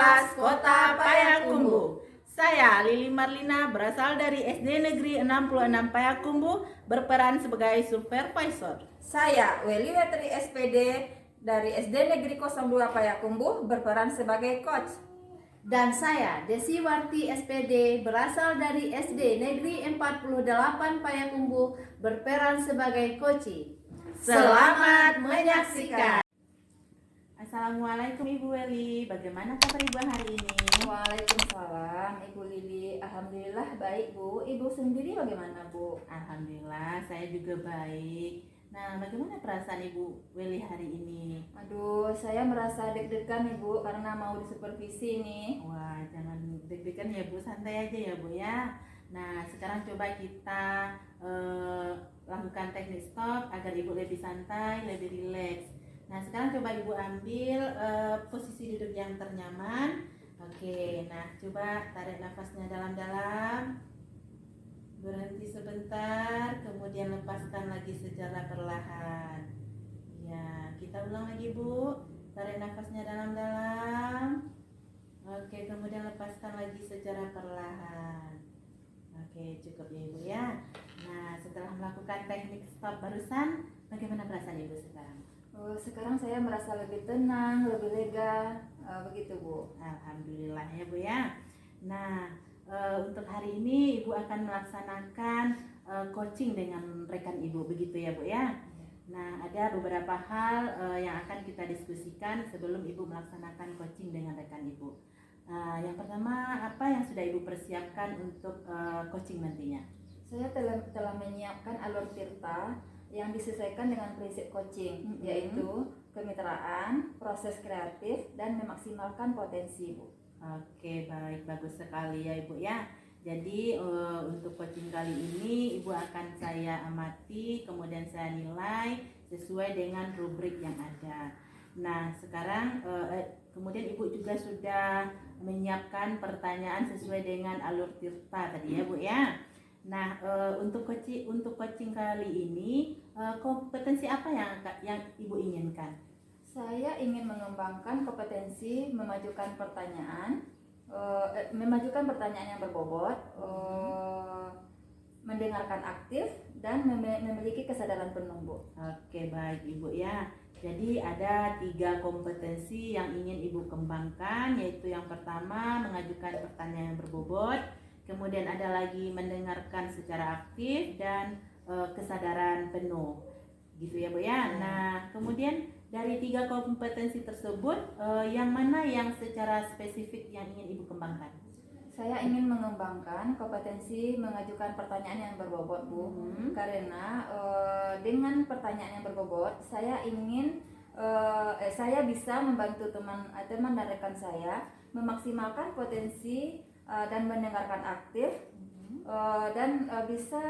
kelas Kota Payakumbuh. Saya Lili Marlina berasal dari SD Negeri 66 Payakumbuh berperan sebagai supervisor. Saya Weli Wetri SPD dari SD Negeri 02 Payakumbuh berperan sebagai coach. Dan saya Desi Warti SPD berasal dari SD Negeri 48 Payakumbuh berperan sebagai coach. Selamat menyaksikan. Assalamualaikum Ibu Weli, bagaimana kabar Ibu hari ini? Waalaikumsalam Ibu Lili, alhamdulillah baik Bu. Ibu sendiri bagaimana Bu? Alhamdulillah saya juga baik. Nah, bagaimana perasaan Ibu Weli hari ini? Aduh, saya merasa deg-degan Ibu karena mau disupervisi nih. Wah, jangan deg-degan ya Bu, santai aja ya Bu ya. Nah, sekarang coba kita lakukan teknik stop agar Ibu lebih santai, lebih rileks. Nah, sekarang coba Ibu ambil posisi duduk yang ternyaman. Oke, nah coba tarik nafasnya dalam-dalam. Berhenti sebentar, kemudian lepaskan lagi secara perlahan. Ya, kita ulang lagi Bu. Tarik nafasnya dalam-dalam. Oke, kemudian lepaskan lagi secara perlahan. Oke, cukup ya Ibu ya. Nah, setelah melakukan teknik stop barusan, bagaimana perasaan Ibu sekarang? Sekarang saya merasa lebih tenang, lebih lega, begitu Bu. Alhamdulillah ya Bu ya. Nah, untuk hari ini Ibu akan melaksanakan coaching dengan rekan Ibu, begitu ya Bu ya. Nah, ada beberapa hal yang akan kita diskusikan sebelum Ibu melaksanakan coaching dengan rekan Ibu. Yang pertama, apa yang sudah Ibu persiapkan untuk coaching nantinya? Saya telah menyiapkan alur tirta yang disesuaikan dengan prinsip coaching, yaitu kemitraan, proses kreatif, dan memaksimalkan potensi Bu. Oke, baik, bagus sekali ya Ibu ya. Jadi untuk coaching kali ini Ibu akan saya amati, kemudian saya nilai sesuai dengan rubrik yang ada. Nah, sekarang kemudian Ibu juga sudah menyiapkan pertanyaan sesuai dengan alur tirta tadi ya Bu ya. Nah, untuk coaching kali ini kompetensi apa yang Ibu inginkan? Saya ingin mengembangkan kompetensi memajukan pertanyaan yang berbobot, mendengarkan aktif, dan memiliki kesadaran penuh Bu. Oke, baik Ibu ya. Jadi ada 3 kompetensi yang ingin Ibu kembangkan, yaitu yang pertama mengajukan pertanyaan yang berbobot, kemudian ada lagi mendengarkan secara aktif, dan kesadaran penuh, gitu ya Bu ya. Nah, kemudian dari 3 kompetensi tersebut, yang mana yang secara spesifik yang ingin Ibu kembangkan? Saya ingin mengembangkan kompetensi mengajukan pertanyaan yang berbobot Bu, karena dengan pertanyaan yang berbobot saya ingin saya bisa membantu teman dan rekan saya memaksimalkan potensi dan mendengarkan aktif, dan bisa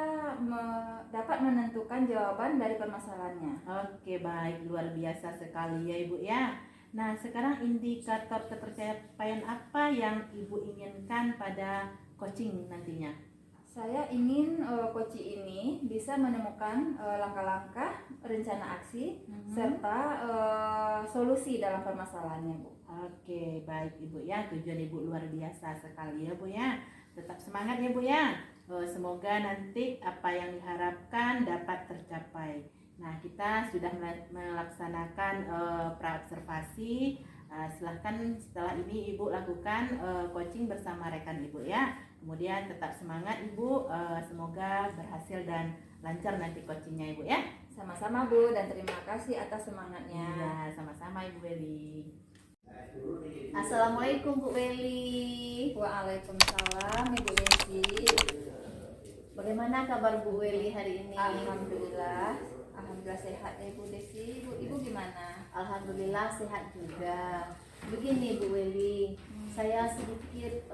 dapat menentukan jawaban dari permasalahannya. Oke, baik, luar biasa sekali ya Ibu ya. Nah, sekarang indikator ketercapaian apa yang Ibu inginkan pada coaching nantinya? Saya ingin coaching ini bisa menemukan langkah-langkah, rencana aksi, serta solusi dalam permasalahannya Bu. Oke, baik Ibu ya, tujuan Ibu luar biasa sekali ya Bu ya. Tetap semangat ya Bu ya. Semoga nanti apa yang diharapkan dapat tercapai. Nah, kita sudah melaksanakan praobservasi. Silahkan setelah ini Ibu lakukan coaching bersama rekan Ibu ya. Kemudian tetap semangat Ibu, semoga berhasil dan lancar nanti coachingnya Ibu ya. Sama-sama Bu, dan terima kasih atas semangatnya. Ya, sama-sama Ibu Weli. Assalamualaikum Bu Weli. Waalaikumsalam Ibu Desi. Bagaimana kabar Bu Weli hari ini? Alhamdulillah sehat ya Ibu Desi. Ibu gimana? Alhamdulillah sehat juga. Begini Bu Weli, saya sedikit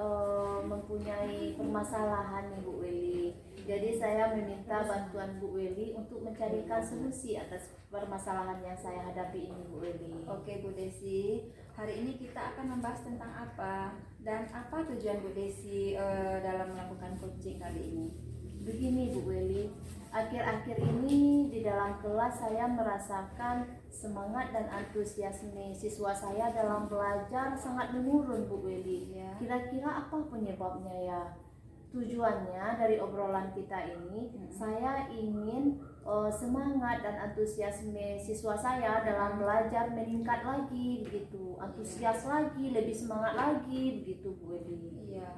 mempunyai permasalahan nih Bu Weli. Jadi saya meminta bantuan Bu Weli untuk mencarikan solusi atas permasalahan yang saya hadapi ini Bu Weli. Oke Bu Desi, hari ini kita akan membahas tentang apa dan apa tujuan Bu Desi dalam melakukan coaching kali ini? Begini Bu Weli, akhir-akhir ini di dalam kelas saya merasakan semangat dan antusiasme siswa saya dalam belajar sangat menurun Bu Weli. Ya. Kira-kira apa penyebabnya ya? Tujuannya dari obrolan kita ini, saya ingin semangat dan antusiasme siswa saya dalam belajar meningkat lagi begitu, antusias lagi, lebih semangat lagi begitu Bu Weli. Iya.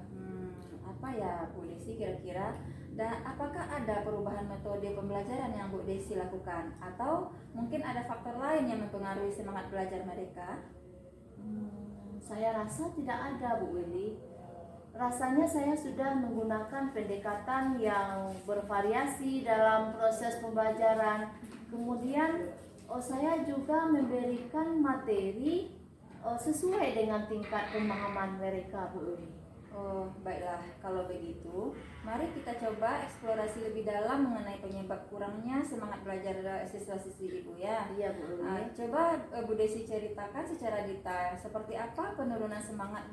Apa ya Bu Desi kira-kira? Dan apakah ada perubahan metode pembelajaran yang Bu Desi lakukan? Atau mungkin ada faktor lain yang mempengaruhi semangat belajar mereka? Saya rasa tidak ada Bu Weli. Rasanya saya sudah menggunakan pendekatan yang bervariasi dalam proses pembelajaran. Kemudian saya juga memberikan materi sesuai dengan tingkat pemahaman mereka Bu Weli. Oh, baiklah. Kalau begitu, mari kita coba eksplorasi lebih dalam mengenai penyebab kurangnya semangat belajar siswa-siswi Ibu ya. Iya Bu Weli. Coba Bu Desi ceritakan secara detail seperti apa penurunan semangat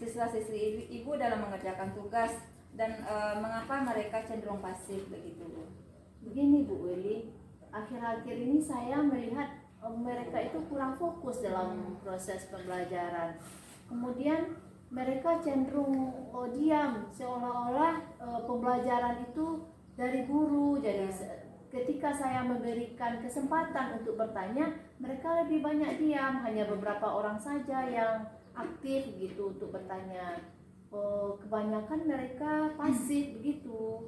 siswa-siswi Ibu dalam mengerjakan tugas dan mengapa mereka cenderung pasif begitu Bu. Begini Bu Weli, akhir-akhir ini saya melihat mereka itu kurang fokus dalam proses pembelajaran. Kemudian mereka cenderung diam, seolah-olah pembelajaran itu dari guru. Jadi ketika saya memberikan kesempatan untuk bertanya, mereka lebih banyak diam, hanya beberapa orang saja yang aktif gitu untuk bertanya. Kebanyakan mereka pasif begitu.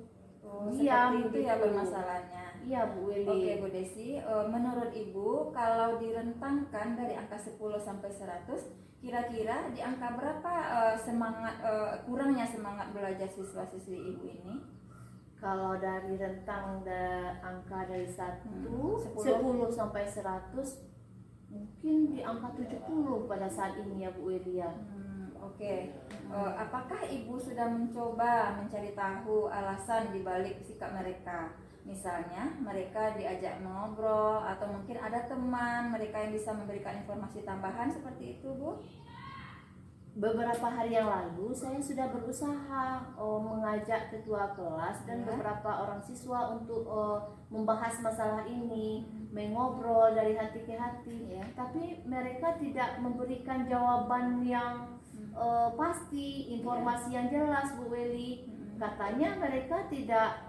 Seperti itu ya permasalahannya. Iya Bu Weli. Oke Bu Desi, menurut Ibu kalau direntangkan dari angka 10 sampai 100, kira-kira di angka berapa kurangnya semangat belajar siswa-siswi Ibu ini? Kalau dari rentang angka dari 10 sampai 100, mungkin di angka 70 pada saat ini ya Bu Weli ya. Oke. Apakah Ibu sudah mencoba mencari tahu alasan dibalik sikap mereka? Misalnya mereka diajak ngobrol atau mungkin ada teman mereka yang bisa memberikan informasi tambahan seperti itu Bu? Beberapa hari yang lalu saya sudah berusaha mengajak ketua kelas dan beberapa orang siswa untuk membahas masalah ini, mengobrol dari hati ke hati. Tapi mereka tidak memberikan jawaban yang pasti, informasi yang jelas Bu Weli. Katanya mereka tidak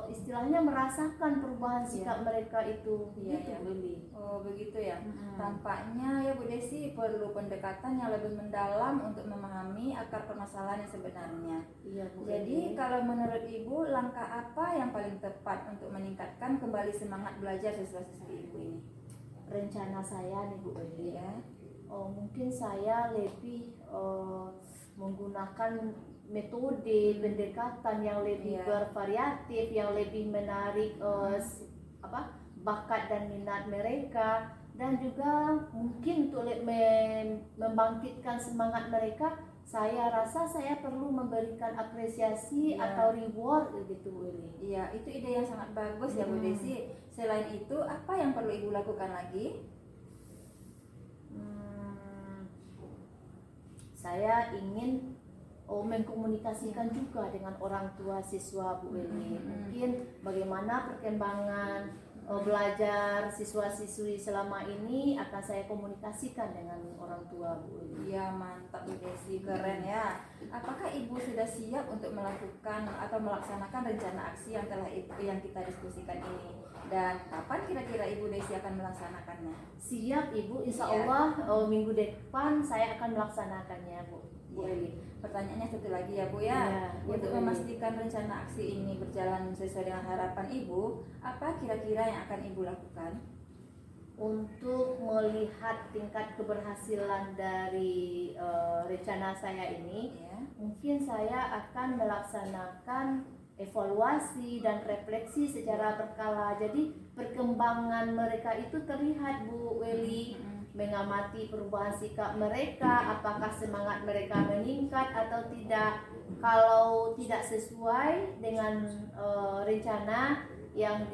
istilahnya merasakan perubahan sikap mereka itu. Gitu Bu Weli. Oh begitu ya. Tampaknya ya Bu Desi perlu pendekatan yang lebih mendalam untuk memahami akar permasalahan yang sebenarnya. Iya Bu Jadi kalau menurut Ibu langkah apa yang paling tepat untuk meningkatkan kembali semangat belajar siswa-siswi Ibu ini? Rencana saya nih Bu Weli Ya. Mungkin saya lebih menggunakan metode pendekatan yang lebih bervariatif, yang lebih menarik bakat dan minat mereka, dan juga mungkin untuk membangkitkan semangat mereka, saya rasa saya perlu memberikan apresiasi atau reward gitu Bu Weli. Iya, itu ide yang sangat bagus ya Bu Desi. Selain itu, apa yang perlu Ibu lakukan lagi? Saya ingin mengkomunikasikan juga dengan orang tua siswa Bu Weli. Mungkin bagaimana perkembangan belajar siswa-siswi selama ini akan saya komunikasikan dengan orang tua Bu Weli. Iya, mantap Bu Desi, keren ya. Apakah Ibu sudah siap untuk melakukan atau melaksanakan rencana aksi yang kita diskusikan ini? Dan kapan kira-kira Ibu Desi akan melaksanakannya? Siap Ibu, insya Allah minggu depan saya akan melaksanakannya Bu Weli. Pertanyaannya satu lagi ya Bu ya. Untuk memastikan rencana aksi ini berjalan sesuai dengan harapan Ibu, apa kira-kira yang akan Ibu lakukan? Untuk melihat tingkat keberhasilan dari rencana saya ini, mungkin saya akan melaksanakan evaluasi dan refleksi secara berkala. Jadi perkembangan mereka itu terlihat Bu Weli, mengamati perubahan sikap mereka, apakah semangat mereka meningkat atau tidak. Kalau tidak sesuai dengan rencana yang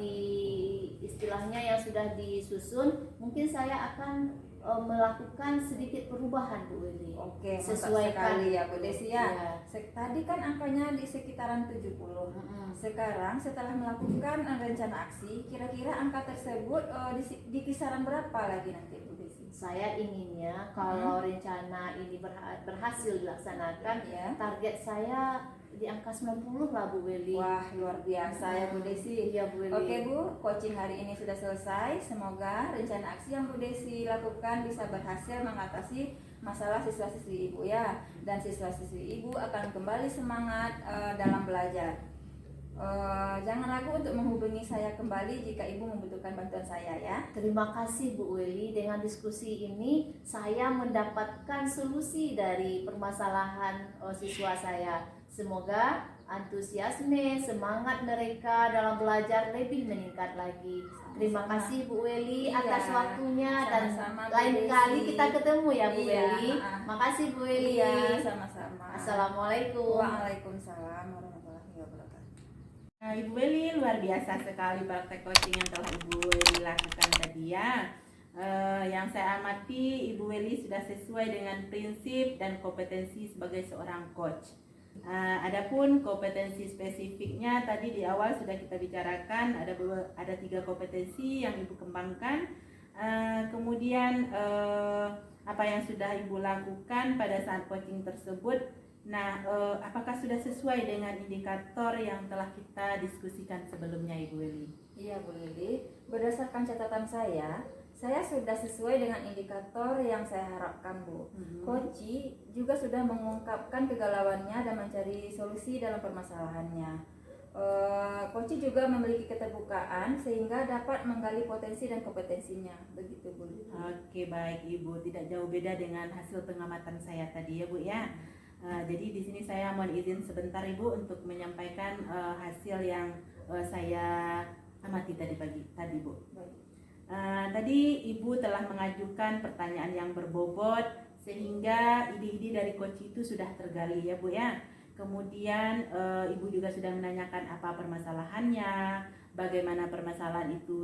istilahnya yang sudah disusun, mungkin saya akan melakukan sedikit perubahan Bu Weli. Oke, mantap Sesuaikan. sekali ya Bu Desi ya. Iya. Tadi kan angkanya di sekitaran 70. Sekarang setelah melakukan rencana aksi, kira-kira angka tersebut di kisaran berapa lagi nanti Bu Desi? Saya inginnya kalau rencana ini berhasil dilaksanakan, Ya. target saya di angka 90 lah Bu Weli. Wah, luar biasa ya Bu Desi. Iya Bu Weli. Oke Bu, coaching hari ini sudah selesai. Semoga rencana aksi yang Bu Desi lakukan bisa berhasil mengatasi masalah siswa-siswi Ibu ya. Dan siswa-siswi Ibu akan kembali semangat dalam belajar. Jangan ragu untuk menghubungi saya kembali jika Ibu membutuhkan bantuan saya ya. Terima kasih Bu Weli, dengan diskusi ini saya mendapatkan solusi dari permasalahan siswa saya. Semoga antusiasme, semangat mereka dalam belajar lebih meningkat lagi. Terima kasih Bu Weli atas Iya, waktunya, dan sama-sama, Bu lain Desi. kali kita ketemu ya Bu Iya, Weli. Makasih Bu Weli. Iya, sama-sama. Assalamualaikum. Waalaikumsalam warahmatullahi wabarakatuh. Nah, Ibu Weli, luar biasa sekali praktek coaching yang telah Ibu Weli lakukan tadi ya. Yang saya amati, Ibu Weli sudah sesuai dengan prinsip dan kompetensi sebagai seorang coach. Adapun kompetensi spesifiknya tadi di awal sudah kita bicarakan, ada 3 kompetensi yang Ibu kembangkan. Kemudian apa yang sudah Ibu lakukan pada saat coaching tersebut. Nah, apakah sudah sesuai dengan indikator yang telah kita diskusikan sebelumnya, Ibu Weli? Iya Bu Lili, berdasarkan catatan saya sudah sesuai dengan indikator yang saya harapkan Bu. Koci juga sudah mengungkapkan kegalauannya dan mencari solusi dalam permasalahannya. Koci juga memiliki keterbukaan sehingga dapat menggali potensi dan kompetensinya. Begitu Bu Lili. Oke, baik Ibu, tidak jauh beda dengan hasil pengamatan saya tadi ya Bu ya. Jadi di sini saya mohon izin sebentar Ibu untuk menyampaikan hasil yang saya amati tadi Bu. Tadi Ibu telah mengajukan pertanyaan yang berbobot sehingga ide-ide dari coach itu sudah tergali ya Bu ya. Kemudian Ibu juga sudah menanyakan apa permasalahannya, bagaimana permasalahan itu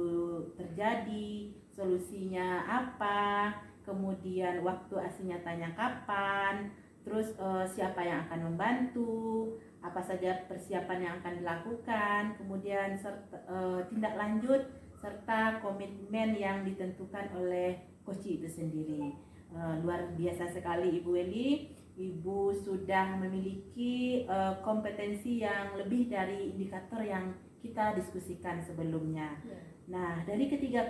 terjadi, solusinya apa, kemudian waktu asli nyatanya kapan, terus siapa yang akan membantu, apa saja persiapan yang akan dilakukan, kemudian tindak lanjut serta komitmen yang ditentukan oleh coach itu sendiri. Luar biasa sekali Ibu Weli. Ibu sudah memiliki kompetensi yang lebih dari indikator yang kita diskusikan sebelumnya. Nah, dari ketiga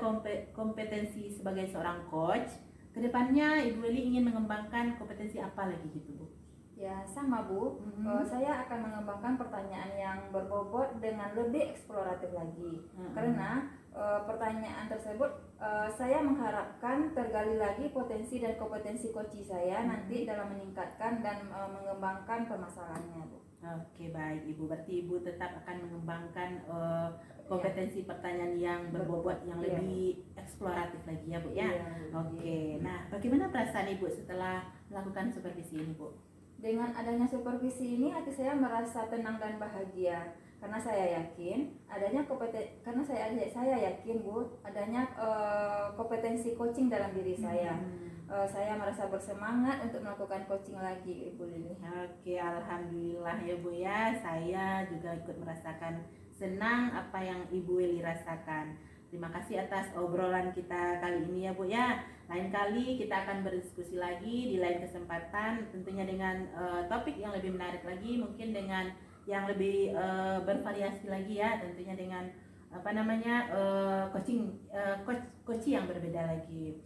kompetensi sebagai seorang coach, kedepannya Ibu Weli ingin mengembangkan kompetensi apa lagi gitu Bu? Ya sama Bu, saya akan mengembangkan pertanyaan yang berbobot dengan lebih eksploratif lagi. Karena pertanyaan tersebut saya mengharapkan tergali lagi potensi dan kompetensi coach saya nanti dalam meningkatkan dan mengembangkan permasalahannya Bu. Oke baik Ibu, berarti Ibu tetap akan mengembangkan kompetensi pertanyaan yang berbobot yang lebih eksploratif lagi ya Bu ya. Oke, nah bagaimana perasaan Ibu setelah melakukan supervisi ini Bu? Dengan adanya supervisi ini hati saya merasa tenang dan bahagia karena saya yakin adanya saya yakin Bu adanya kompetensi coaching dalam diri saya. Saya merasa bersemangat untuk melakukan coaching lagi Ibu Lili. Oke, alhamdulillah ya Bu ya. Saya juga ikut merasakan senang apa yang Ibu Weli rasakan. Terima kasih atas obrolan kita kali ini ya Bu ya. Lain kali kita akan berdiskusi lagi di lain kesempatan, tentunya dengan topik yang lebih menarik lagi, mungkin dengan yang lebih bervariasi lagi ya, tentunya dengan coach yang berbeda lagi.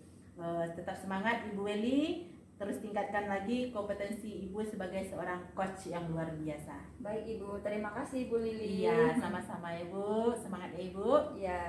Tetap semangat Ibu Weli, terus tingkatkan lagi kompetensi Ibu sebagai seorang coach yang luar biasa. Baik Ibu, terima kasih Ibu Lili. Iya, sama-sama Ibu, semangat ya Ibu. Ya.